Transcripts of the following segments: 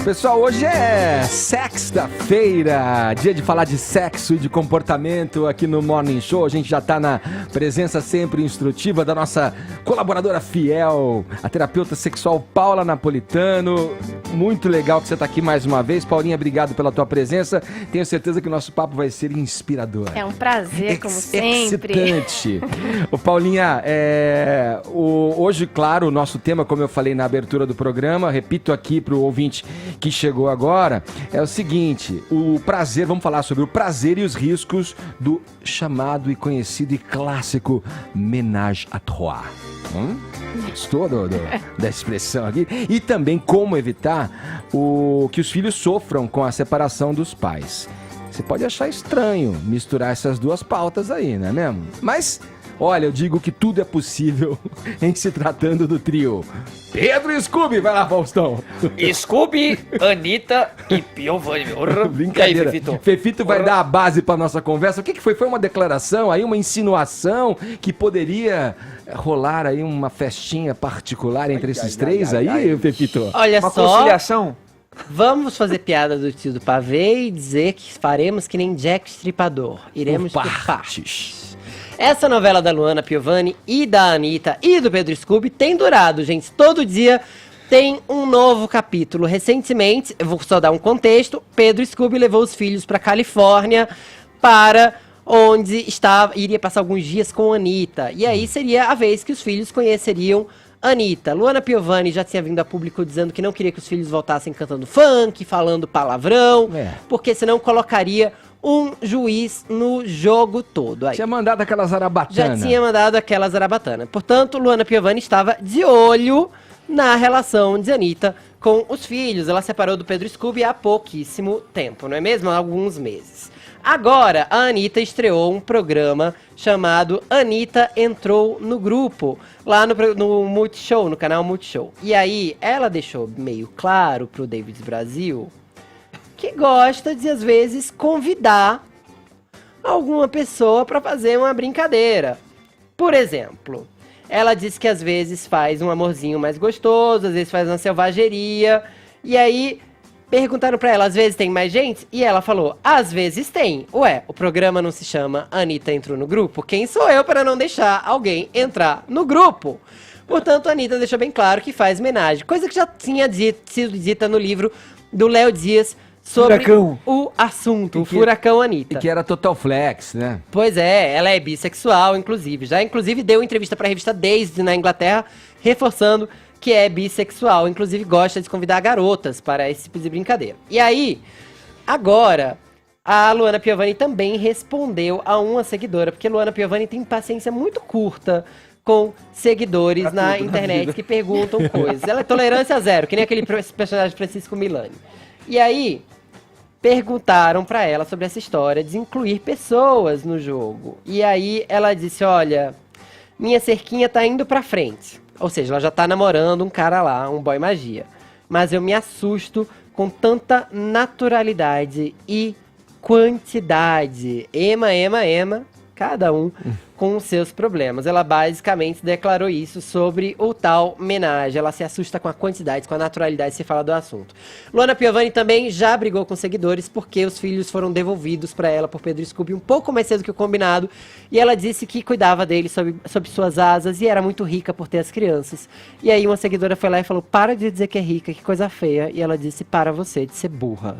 Pessoal, hoje é sexta-feira, dia de falar de sexo e de comportamento aqui no Morning Show. A gente já tá na presença sempre instrutiva da nossa colaboradora fiel, a terapeuta sexual Paula Napolitano. Muito legal que você tá aqui mais uma vez. Paulinha, obrigado pela tua presença. Tenho certeza que o nosso papo vai ser inspirador. É um prazer, como sempre. Excitante. Ô, Paulinha, hoje, claro, o nosso tema, como eu falei na abertura do programa, repito aqui pro ouvinte que chegou agora, é o seguinte: o prazer, vamos falar sobre o prazer e os riscos do chamado e conhecido e clássico ménage à trois. Gostou da expressão aqui? E também como evitar que os filhos sofram com a separação dos pais. Você pode achar estranho misturar essas duas pautas aí, não é mesmo? Mas, olha, eu digo que tudo é possível em se tratando do trio Pedro e Scooby. Vai lá, Faustão. Scooby, Anitta e Piovani. Brincadeira. E aí, Fefito? Fefito vai dar a base pra nossa conversa. O que foi? Foi uma declaração aí, uma insinuação que poderia rolar aí uma festinha particular entre esses três aí, Fefito? Olha Uma só, conciliação? vamos fazer piada do tio do pavê e dizer que faremos que nem Jack Stripador. Iremos por partes. Essa novela da Luana Piovani e da Anitta e do Pedro Scooby tem durado, gente. Todo dia tem um novo capítulo. Recentemente, eu vou só dar um contexto, Pedro Scooby levou os filhos para Califórnia para onde iria passar alguns dias com a Anitta. E aí seria a vez que os filhos conheceriam Anitta. Luana Piovani já tinha vindo a público dizendo que não queria que os filhos voltassem cantando funk, falando palavrão, porque senão colocaria um juiz no jogo todo. Aí. Tinha mandado aquela zarabatana. Já tinha mandado aquela zarabatana. Portanto, Luana Piovani estava de olho na relação de Anitta com os filhos. Ela separou do Pedro Scooby há pouquíssimo tempo, não é mesmo? Há alguns meses. Agora, a Anitta estreou um programa chamado Anitta Entrou no Grupo, lá no Multishow, no canal Multishow. E aí, ela deixou meio claro pro David Brasil que gosta de, às vezes, convidar alguma pessoa para fazer uma brincadeira. Por exemplo, ela disse que às vezes faz um amorzinho mais gostoso, às vezes faz uma selvageria. E aí, perguntaram pra ela, às vezes tem mais gente? E ela falou, às vezes tem. Ué, o programa não se chama Anitta Entrou no Grupo? Quem sou eu para não deixar alguém entrar no grupo? Portanto, a Anitta deixou bem claro que faz homenagem. Coisa que já tinha sido dita no livro do Léo Dias sobre o assunto, o Furacão Anitta. E que era total flex, né? Pois é, ela é bissexual, inclusive. Já, inclusive, deu entrevista pra revista Daisy na Inglaterra, reforçando que é bissexual. Inclusive, gosta de convidar garotas para esse tipo de brincadeira. E aí, agora, a Luana Piovani também respondeu a uma seguidora, porque Luana Piovani tem paciência muito curta com seguidores na internet que perguntam coisas. Ela é tolerância zero, que nem aquele personagem Francisco Milani. E aí, perguntaram pra ela sobre essa história de incluir pessoas no jogo. E aí, ela disse, olha, minha cerquinha tá indo pra frente. Ou seja, ela já tá namorando um cara lá, um boy magia. Mas eu me assusto com tanta naturalidade e quantidade. Ema, cada um com os seus problemas. Ela basicamente declarou isso sobre o tal homenagem. Ela se assusta com a quantidade, com a naturalidade, se fala do assunto. Luana Piovani também já brigou com seguidores porque os filhos foram devolvidos para ela por Pedro Scooby um pouco mais cedo que o combinado. E ela disse que cuidava deles sob suas asas e era muito rica por ter as crianças. E aí uma seguidora foi lá e falou, para de dizer que é rica, que coisa feia. E ela disse, para você de ser burra.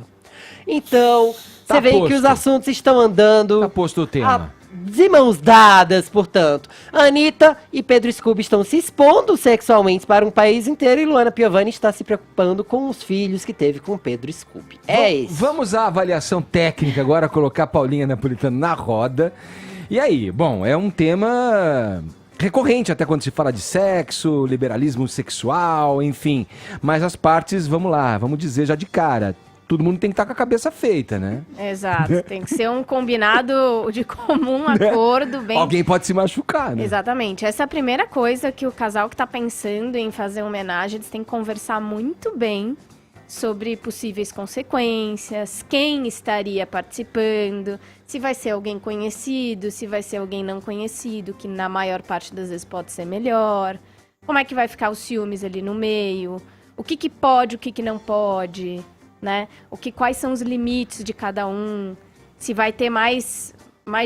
Então, Tá você vê posto. que os assuntos estão andando Tá posto o tema. de mãos dadas, portanto. Anitta e Pedro Scooby estão se expondo sexualmente para um país inteiro e Luana Piovani está se preocupando com os filhos que teve com Pedro Scooby. É isso. Vamos à avaliação técnica agora, colocar a Paulinha Napolitano na roda. E aí, bom, é um tema recorrente até quando se fala de sexo, liberalismo sexual, enfim. Mas as partes, vamos lá, vamos dizer já de cara, todo mundo tem que estar com a cabeça feita, né? Exato, tem que ser um combinado de comum acordo. Bem... Alguém pode se machucar, né? Exatamente, essa é a primeira coisa que o casal que tá pensando em fazer homenagem, eles têm que conversar muito bem sobre possíveis consequências, quem estaria participando, se vai ser alguém conhecido, se vai ser alguém não conhecido, que na maior parte das vezes pode ser melhor, como é que vai ficar os ciúmes ali no meio, O que pode, o que não pode, né? Quais são os limites de cada um, se vai ter mais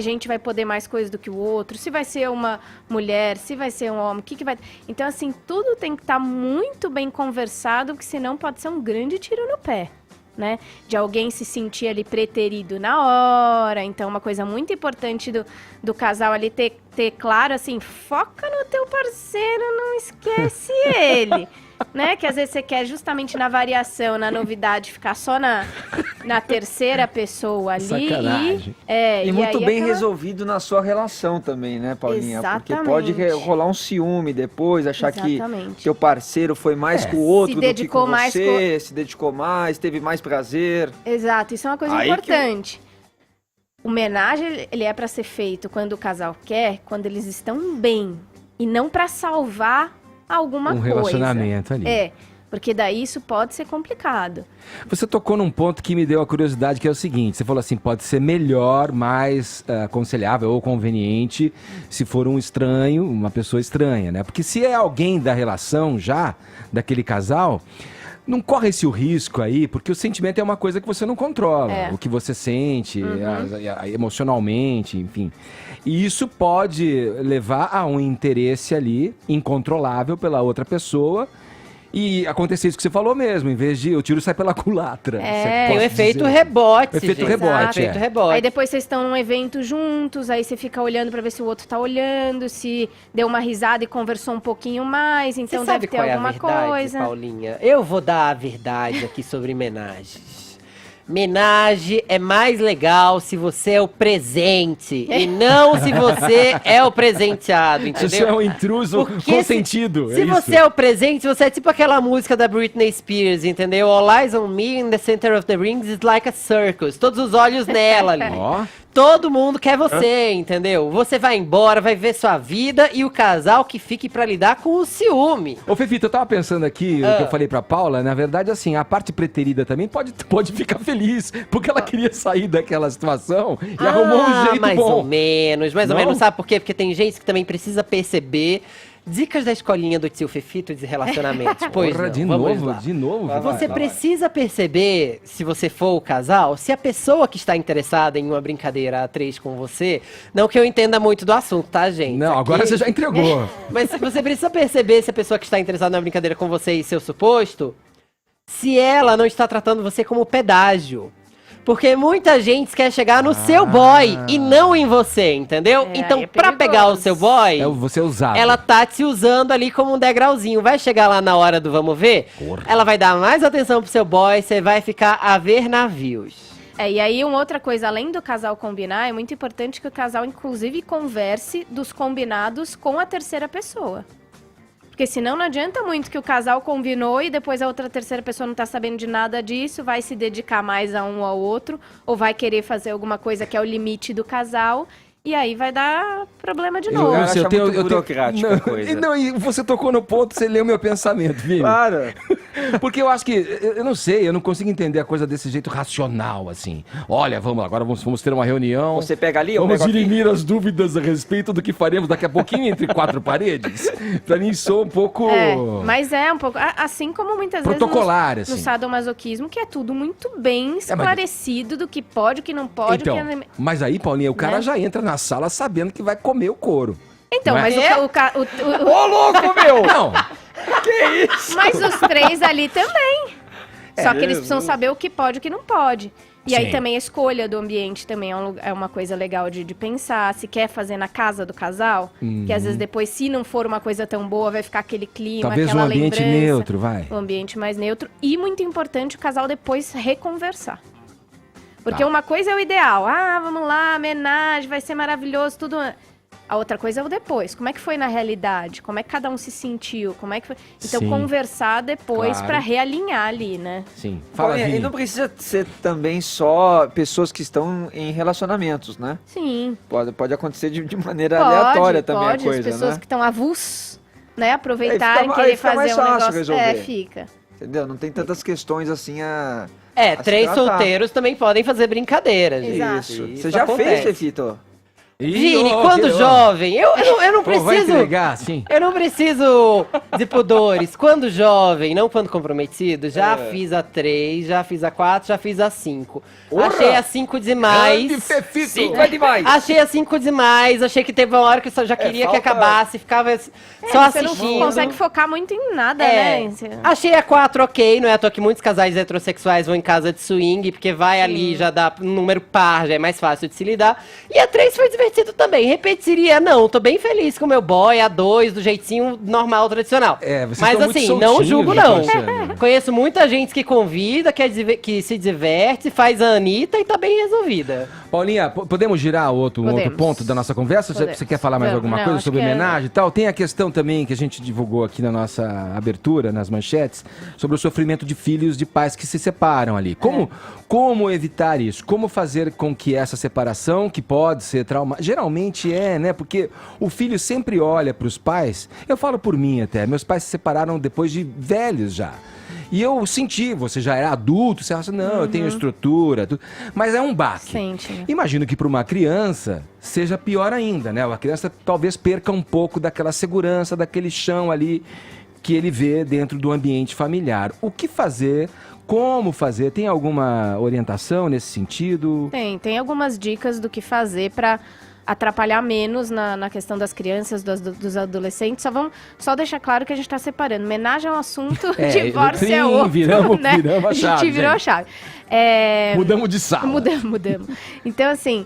gente vai poder mais coisa do que o outro, se vai ser uma mulher, se vai ser um homem, o que vai... Então, assim, tudo tem que estar muito bem conversado, porque senão pode ser um grande tiro no pé, né? De alguém se sentir ali preterido na hora. Então, uma coisa muito importante do casal ali ter claro, assim, foca no teu parceiro, não esquece ele. Né? Que às vezes você quer justamente na variação, na novidade, ficar só na terceira pessoa ali. Sacanagem. E muito aí bem aquela... resolvido na sua relação também, né, Paulinha? Exatamente. Porque pode rolar um ciúme depois, achar Exatamente. que teu parceiro foi mais com o outro do que com mais você, se dedicou mais, teve mais prazer. Exato, isso é uma coisa Aí importante. O homenagem, ele é para ser feito quando o casal quer, quando eles estão bem. E não para salvar alguma coisa. Um relacionamento ali. Porque daí isso pode ser complicado. Você tocou num ponto que me deu a curiosidade, que é o seguinte, você falou assim, pode ser melhor, mais aconselhável ou conveniente se for um estranho, uma pessoa estranha, né? Porque se é alguém da relação já, daquele casal, não corre esse risco aí, porque o sentimento é uma coisa que você não controla, o que você sente, emocionalmente, enfim. E isso pode levar a um interesse ali incontrolável pela outra pessoa e acontecer isso que você falou mesmo, em vez de o tiro sai pela culatra. Tem o efeito rebote, Efeito gente. rebote, Efeito rebote. Aí depois vocês estão num evento juntos, aí você fica olhando pra ver se o outro tá olhando, se deu uma risada e conversou um pouquinho mais, então Você sabe deve ter qual alguma é a verdade, coisa. Paulinha? Eu vou dar a verdade aqui sobre homenagens. Homenagem é mais legal se você é o presente e não se você é o presenteado, entendeu? Você é um intruso Porque consentido. Se você é o presente, você é tipo aquela música da Britney Spears, entendeu? All eyes on me in the center of the rings is like a circus. Todos os olhos nela ali. Ó. Todo mundo quer você, entendeu? Você vai embora, vai ver sua vida e o casal que fique pra lidar com o ciúme. Ô, Fefito, eu tava pensando aqui, o que eu falei pra Paula, na verdade, assim, a parte preterida também pode ficar feliz, porque ela queria sair daquela situação e arrumou um jeito mais bom. ou menos, mais ou Não? menos. Sabe por quê? Porque tem gente que também precisa perceber. Dicas da escolinha do tio Fefito de relacionamentos. Pois Porra, não, de vamos novo, lá. de novo. Você precisa perceber, se você for o casal, se a pessoa que está interessada em uma brincadeira a três com você, não que eu entenda muito do assunto, tá, gente? Não, Aqui- agora você já entregou. Mas você precisa perceber se a pessoa que está interessada numa brincadeira com você e seu suposto, se ela não está tratando você como pedágio. Porque muita gente quer chegar no seu boy e não em você, entendeu? Então, é pra pegar o perigoso. seu boy, Você é usado. ela tá te usando ali como um degrauzinho. Vai chegar lá na hora do vamos ver, ela vai dar mais atenção pro seu boy, você vai ficar a ver navios. E aí uma outra coisa, além do casal combinar, é muito importante que o casal, inclusive, converse dos combinados com a terceira pessoa. Porque senão não adianta muito que o casal combinou e depois a outra terceira pessoa não tá sabendo de nada disso, vai se dedicar mais a um ao outro, ou vai querer fazer alguma coisa que é o limite do casal, e aí vai dar problema de novo. acho muito burocrática a coisa. Não, e você tocou no ponto, você leu meu pensamento, Vini. Claro. Porque eu acho que, eu não sei, eu não consigo entender a coisa desse jeito racional, assim. Olha, agora vamos ter uma reunião. Você pega ali, eu Vamos pego aqui. dirimir as dúvidas a respeito do que faremos daqui a pouquinho entre quatro paredes. Pra mim, sou um pouco... Mas é um pouco, assim como muitas Protocolar, vezes no assim. sadomasoquismo, que é tudo muito bem esclarecido do que pode, o que não pode. Então, o que... mas aí, Paulinha, o cara Né? já entra na sala sabendo que vai comer o couro. Então, Não é? mas Ô, louco, meu! Não, mas os três ali também. Só que eles mesmo? precisam saber o que pode e o que não pode. E aí Sim. também a escolha do ambiente também é uma coisa legal de pensar. Se quer fazer na casa do casal, que às vezes depois, se não for uma coisa tão boa, vai ficar aquele clima, talvez um aquela ambiente lembrança. neutro, vai. Um ambiente mais neutro. E muito importante o casal depois reconversar. Porque Tá. uma coisa é o ideal. Ah, vamos lá, homenagem, vai ser maravilhoso, tudo. A outra coisa é o depois. Como é que foi na realidade? Como é que cada um se sentiu? Como é que foi? Então, Sim. conversar depois Claro. pra realinhar ali, né? Sim. Fala, Paulinha, Vini. e não precisa ser também só pessoas que estão em relacionamentos, né? Sim. Pode acontecer de maneira aleatória também a coisa, as pessoas né? que estão avulsos, né? Aproveitarem, Aí querer fica fazer mais um fácil negócio. resolver. Fica. Entendeu? Não tem tantas questões assim a se Três tratar. solteiros também podem fazer brincadeiras. gente. Exato. Isso. Isso Você já acontece. fez, Fefito? Vini, Ih, quando que- jovem, eu não Pô, vai preciso... entregar, sim. Eu não preciso de pudores. Quando jovem, não quando comprometido, já fiz a 3, já fiz a 4, já fiz a 5. Achei a 5 demais. Grande Fefito. 5 é demais. Achei a 5 demais. Achei que teve uma hora que eu só já queria que falta- acabasse. Ficava só Você não assistindo. consegue focar muito em nada, É. né? Você- Achei a 4 ok, não é à toa que muitos casais heterossexuais vão em casa de swing, porque vai ali, já dá um número par, já é mais fácil de se lidar. E a 3 foi divertido também. Repetiria, não, tô bem feliz com o meu boy, a 2, do jeitinho normal, tradicional. É, vocês Mas estão muito assim, não soltinhos, julgo eu tô não. achando. Conheço muita gente que convida, que se diverte, faz a Anitta e tá bem resolvida. Paulinha, podemos girar um outro Podemos. ponto da nossa conversa? Podemos. Você quer falar mais Não, alguma não, coisa acho sobre que é- homenagem e tal? Tem a questão também que a gente divulgou aqui na nossa abertura, nas manchetes, sobre o sofrimento de filhos de pais que se separam ali. Como evitar isso? Como fazer com que essa separação, que pode ser traumática, geralmente é, né? Porque o filho sempre olha para os pais, eu falo por mim até, meus pais se separaram depois de velhos já. E eu senti, você já era adulto, você acha, não, eu tenho estrutura, tudo. Mas é um baque. Sente, né? Imagino que para uma criança seja pior ainda, né? A criança talvez perca um pouco daquela segurança, daquele chão ali que ele vê dentro do ambiente familiar. O que fazer? Como fazer? Tem alguma orientação nesse sentido? Tem algumas dicas do que fazer para atrapalhar menos na questão das crianças, dos adolescentes. Só deixar claro que a gente está separando. Homenagem é um assunto, divórcio é outro, viramos né? a chave, A gente virou a gente. chave. Mudamos de sala. Mudamos. Então, assim,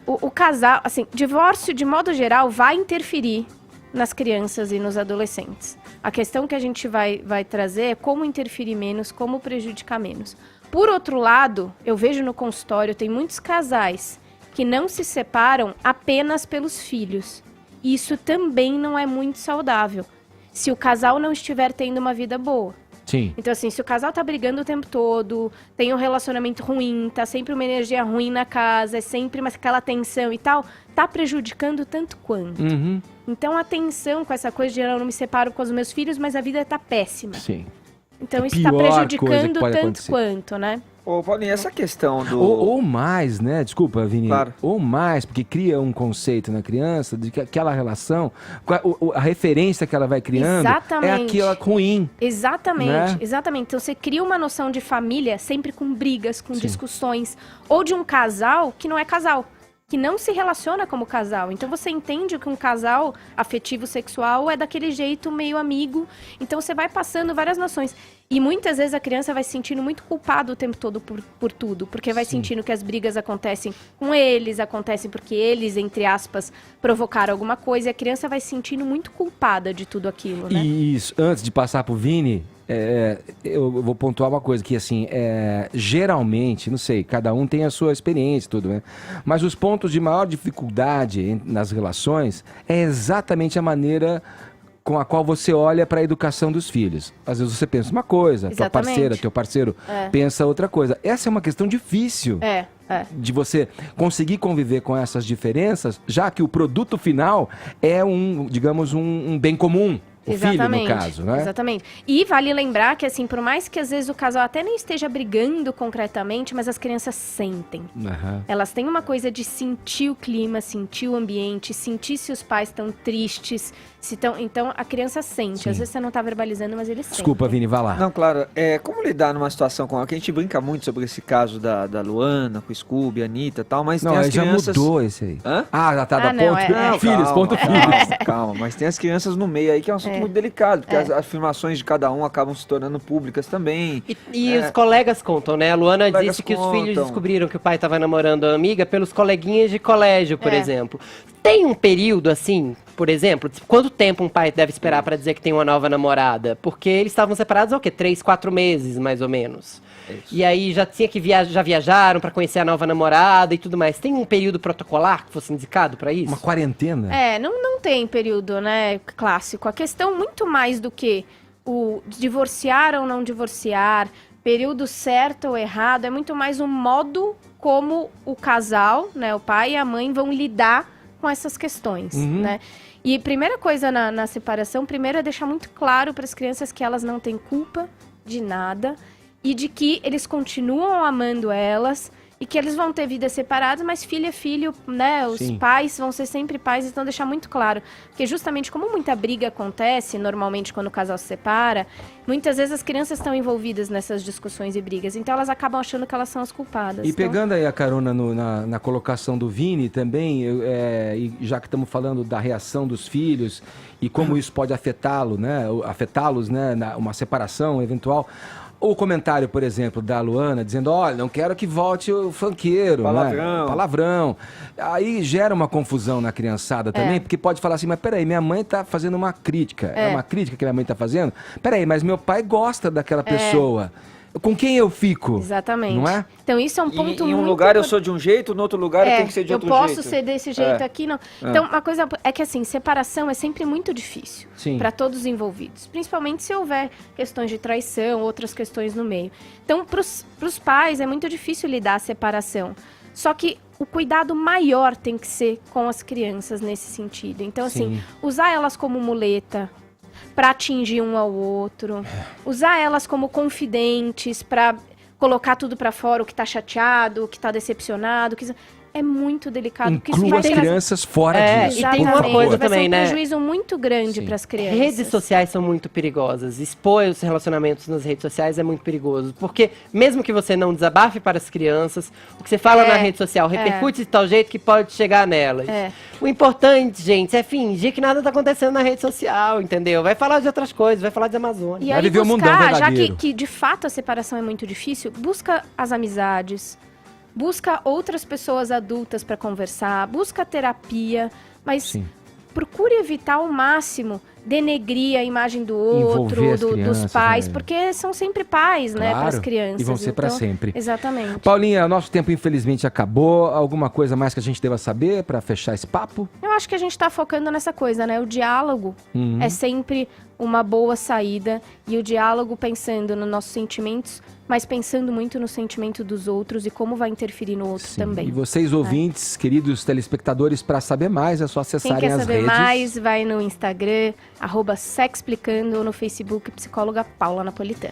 o casal, assim, divórcio, de modo geral, vai interferir nas crianças e nos adolescentes. A questão que a gente vai trazer é como interferir menos, como prejudicar menos. Por outro lado, eu vejo no consultório, tem muitos casais que não se separam apenas pelos filhos. Isso também não é muito saudável, se o casal não estiver tendo uma vida boa. Sim. Então, assim, se o casal tá brigando o tempo todo, tem um relacionamento ruim, tá sempre uma energia ruim na casa, é sempre aquela tensão e tal, tá prejudicando tanto quanto. Uhum. Então, atenção com essa coisa de eu não me separo com os meus filhos, mas a vida tá péssima. Sim. Então, A isso tá pior coisa prejudicando que pode tanto acontecer. quanto, né? Ô, Paulinho, essa questão do... Ou mais, né? Desculpa, Vini. Claro. Ou mais, porque cria um conceito na criança de que aquela relação, a referência que ela vai criando é Exatamente. aquela ruim. Exatamente, Né? exatamente. Então você cria uma noção de família sempre com brigas, com Sim. discussões, ou de um casal que não é casal, que não se relaciona como casal. Então você entende que um casal afetivo sexual é daquele jeito meio amigo. Então você vai passando várias noções. E muitas vezes a criança vai se sentindo muito culpada o tempo todo por tudo, porque vai sentindo que as brigas acontecem com eles, acontecem porque eles, entre aspas, provocaram alguma coisa, e a criança vai se sentindo muito culpada de tudo aquilo, né? E isso, antes de passar pro Vini, eu vou pontuar uma coisa que, assim, geralmente, não sei, cada um tem a sua experiência e tudo, né? Mas os pontos de maior dificuldade nas relações é exatamente a maneira com a qual você olha para a educação dos filhos. Às vezes você pensa uma coisa, tua Exatamente. parceira, teu parceiro pensa outra coisa. Essa é uma questão difícil. De você conseguir conviver com essas diferenças, já que o produto final é digamos, um bem comum. O filho, no caso, né? Exatamente. E vale lembrar que, assim, por mais que às vezes o casal até nem esteja brigando concretamente, mas as crianças sentem. Aham. Elas têm uma coisa de sentir o clima, sentir o ambiente, sentir se os pais estão tristes, se tão... Então, a criança sente. Sim. Às vezes você não tá verbalizando, mas eles Desculpa, sentem. Vini, vai lá. Não, claro. Como lidar numa situação como a que a gente brinca muito sobre esse caso da Luana, com o Scooby, a Anitta e tal, mas Não, tem as já crianças... mudou esse aí. Hã? Ah, tá, da Ah, não, ponto. Filhos, calma, ponto filhos. Calma, mas tem as crianças no meio aí que é um assunto muito delicado, porque as afirmações de cada um acabam se tornando públicas também. E os colegas contam, né? A Luana Colegas disse que os contam. filhos descobriram que o pai estava namorando a amiga pelos coleguinhas de colégio, por É. exemplo. Tem um período assim, por exemplo, quanto tempo um pai deve esperar para dizer que tem uma nova namorada? Porque eles estavam separados há o quê? 3, 4 meses, mais ou menos. E aí já tinha que já viajaram para conhecer a nova namorada e tudo mais. Tem um período protocolar que fosse indicado para isso? Uma quarentena. Não tem período, né, clássico. A questão muito mais do que o divorciar ou não divorciar, período certo ou errado, é muito mais o modo como o casal, né, o pai e a mãe vão lidar com essas questões, né? E primeira coisa na separação, primeiro é deixar muito claro para as crianças que elas não têm culpa de nada e de que eles continuam amando elas e que eles vão ter vidas separadas, mas filho é filho, né? Os Sim. pais vão ser sempre pais, então deixar muito claro. Porque justamente como muita briga acontece, normalmente quando o casal se separa, muitas vezes as crianças estão envolvidas nessas discussões e brigas, então elas acabam achando que elas são as culpadas. E Então, pegando aí a carona na colocação do Vini também, e já que estamos falando da reação dos filhos e como isso pode afetá-los, né, uma separação eventual. O comentário, por exemplo, da Luana, dizendo, olha, não quero que volte o funkeiro, Palavrão. né? Palavrão. Aí gera uma confusão na criançada também, porque pode falar assim, mas peraí, minha mãe tá fazendo uma crítica. É uma crítica que minha mãe tá fazendo? Peraí, mas meu pai gosta daquela pessoa. Com quem eu fico? exatamente. Não é? Então isso é um ponto Em um muito lugar eu importante. sou de um jeito, no outro lugar eu tenho que ser de outro jeito. Eu posso ser desse jeito É. aqui, não. Então, uma coisa é que, assim, separação é sempre muito difícil Sim. para todos os envolvidos. Principalmente se houver questões de traição, outras questões no meio. Então, pros pais, é muito difícil lidar a separação. Só que o cuidado maior tem que ser com as crianças nesse sentido. Então, assim, Sim. usar elas como muleta para atingir um ao outro. Usar elas como confidentes para colocar tudo pra fora, o que tá chateado, o que tá decepcionado, é muito delicado. porque isso Inclua vai as ter crianças fora disso. e tem uma Exatamente, coisa vai também, ser um né? prejuízo muito grande Sim. pras crianças. Redes sociais são muito perigosas. Expor os relacionamentos nas redes sociais é muito perigoso. Porque mesmo que você não desabafe para as crianças, o que você fala na rede social repercute de tal jeito que pode chegar nelas. O importante, gente, é fingir que nada tá acontecendo na rede social, entendeu? Vai falar de outras coisas, vai falar de Amazônia. E Vai aí viver o mundão buscar, já verdadeiro. que de fato a separação é muito difícil, busca as amizades, busca outras pessoas adultas para conversar, busca terapia, mas Sim. procure evitar ao máximo denegrir a imagem do outro, Envolver as crianças, dos pais, né? porque são sempre pais, né, para as Claro, crianças. e vão ser pra sempre. Exatamente. Paulinha, nosso tempo infelizmente acabou. Alguma coisa mais que a gente deva saber para fechar esse papo? Eu acho que a gente está focando nessa coisa, né? O diálogo é sempre uma boa saída, e o diálogo pensando nos nossos sentimentos, mas pensando muito no sentimento dos outros e como vai interferir no outro também. E vocês ouvintes, queridos telespectadores, para saber mais é só Quem acessarem quer as saber redes. mais, vai no Instagram, @sexplicando, ou no Facebook, psicóloga Paula Napolitano.